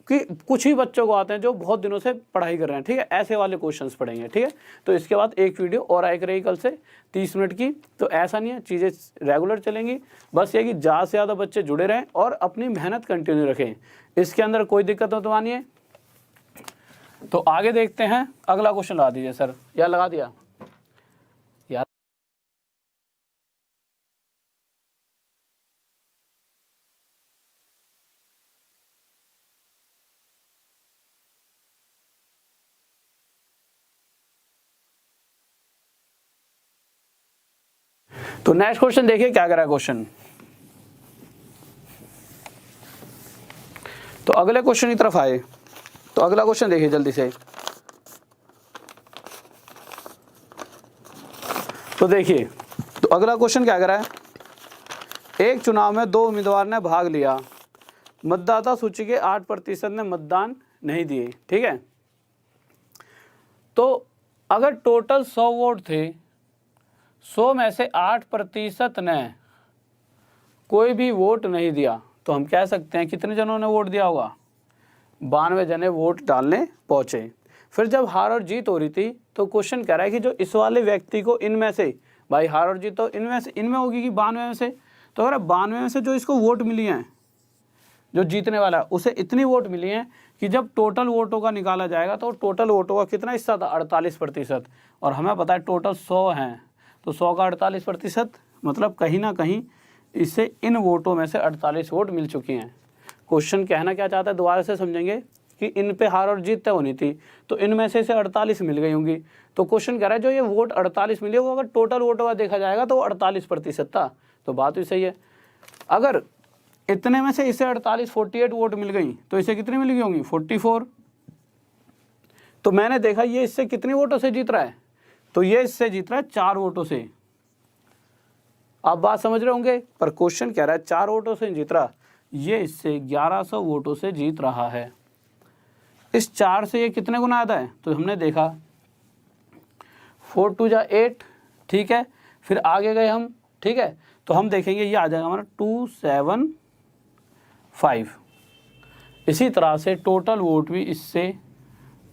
कि कुछ ही बच्चों को आते हैं जो बहुत दिनों से पढ़ाई कर रहे हैं, ठीक है, ऐसे वाले क्वेश्चंस पढ़ेंगे, ठीक है। तो इसके बाद एक वीडियो और आया करेगी कल से 30 मिनट की। तो ऐसा नहीं है, चीज़ें रेगुलर चलेंगी, बस ये कि ज़्यादा से ज़्यादा बच्चे जुड़े रहें और अपनी मेहनत कंटिन्यू रखें, इसके अंदर कोई दिक्कत तो आनी है। तो आगे देखते हैं, अगला क्वेश्चन लगा दीजिए सर, या लगा दिया यार। तो नेक्स्ट क्वेश्चन देखिए क्या कह रहा है क्वेश्चन। तो अगले क्वेश्चन की तरफ आए, तो अगला क्वेश्चन देखिए जल्दी से। तो देखिए, तो अगला क्वेश्चन क्या कह रहा है, एक चुनाव में 2 उम्मीदवार ने भाग लिया, मतदाता सूची के 8% ने मतदान नहीं दिए, ठीक है। तो अगर टोटल 100 वोट थे, 100 में से 8% ने कोई भी वोट नहीं दिया, तो हम कह सकते हैं कितने जनों ने वोट दिया होगा, 92 जने वोट डालने पहुंचे। फिर जब हार और जीत हो रही थी, तो क्वेश्चन कह रहा है कि जो इस वाले व्यक्ति को इनमें से, भाई हार और जीत तो इनमें होगी कि 92 में से, तो अगर 92 में से जो इसको वोट मिली हैं, जो जीतने वाला उसे इतनी वोट मिली हैं कि जब टोटल वोटों का निकाला जाएगा तो टोटल वोटों का कितना हिस्सा था, 48%। और हमें पता है टोटल 100 हैं, तो 100 का 48%, मतलब कहीं ना कहीं इससे इन वोटों में से 48 वोट मिल चुकी हैं। क्वेश्चन कहना क्या चाहता है, दोबारा से समझेंगे कि इन पे हार और जीत तय होनी थी, तो इनमें से 48 मिल गई होंगी। तो क्वेश्चन कह रहा है जो ये वोट 48 मिले, वो अगर टोटल वोटों का देखा जाएगा तो 48% था। तो बात भी सही है। अगर इतने में से इसे 48 वोट मिल गई, तो इसे कितनी मिल गई होंगी, 44। तो मैंने देखा ये इससे कितने वोटों से जीत रहा है, तो ये इससे जीत रहा है 4 वोटों से। आप बात समझ रहे होंगे, पर क्वेश्चन कह रहा है 4 वोटों से जीत रहा, ये इससे 1100 वोटों से जीत रहा है। इस 4 से ये कितने गुना आता है, तो हमने देखा 4 2 जा 8, ठीक है। फिर आगे गए हम, ठीक है, तो हम देखेंगे ये आ जाएगा हमारा 275। इसी तरह से टोटल वोट भी इससे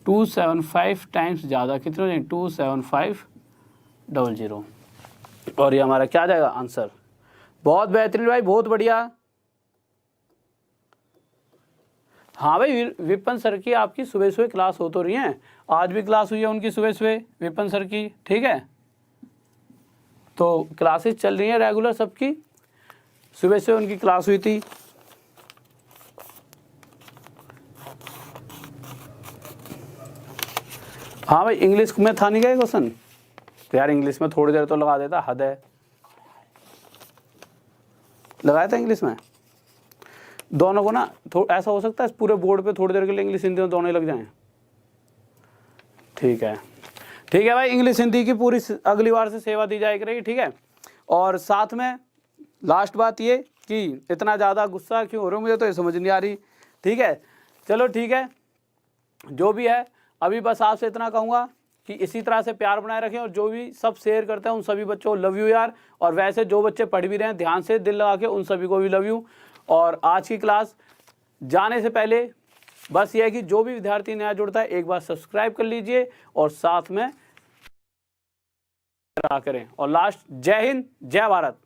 275 टाइम्स ज़्यादा, कितने हो जाएंगे, 27500। और ये हमारा क्या आ जाएगा आंसर। बहुत बेहतरीन भाई, बहुत बढ़िया। हाँ भाई, विपिन सर की आपकी सुबह सुबह क्लास हो तो रही है, आज भी क्लास हुई है उनकी सुबह सुबह विपिन सर की, ठीक है। तो क्लासेस चल रही हैं रेगुलर सबकी, सुबह से उनकी क्लास हुई थी। हाँ भाई, इंग्लिश में था नहीं गए क्वेश्चन, तो यार इंग्लिश में थोड़ी देर तो लगा देता, हद है। लगाया था इंग्लिश में दोनों को ना, ऐसा हो सकता है पूरे बोर्ड पे थोड़ी देर के लिए इंग्लिश हिंदी में दोनों ही लग जाएं। ठीक है, ठीक है भाई, इंग्लिश हिंदी की पूरी अगली बार से सेवा दी जाएगी रही, ठीक है। और साथ में लास्ट बात ये कि इतना ज़्यादा गुस्सा क्यों हो रहे हो, मुझे तो ये समझ नहीं आ रही, ठीक है। चलो ठीक है, जो भी है, अभी बस आपसे इतना कहूँगा कि इसी तरह से प्यार बनाए रखें, और जो भी सब शेयर करते हैं उन सभी बच्चों को लव यू यार। और वैसे जो बच्चे पढ़ भी रहे हैं ध्यान से दिल लगा के, उन सभी को भी लव यू। और आज की क्लास जाने से पहले बस ये है कि जो भी विद्यार्थी नया जुड़ता है एक बार सब्सक्राइब कर लीजिए और साथ में करें। और लास्ट, जय हिंद, जय भारत।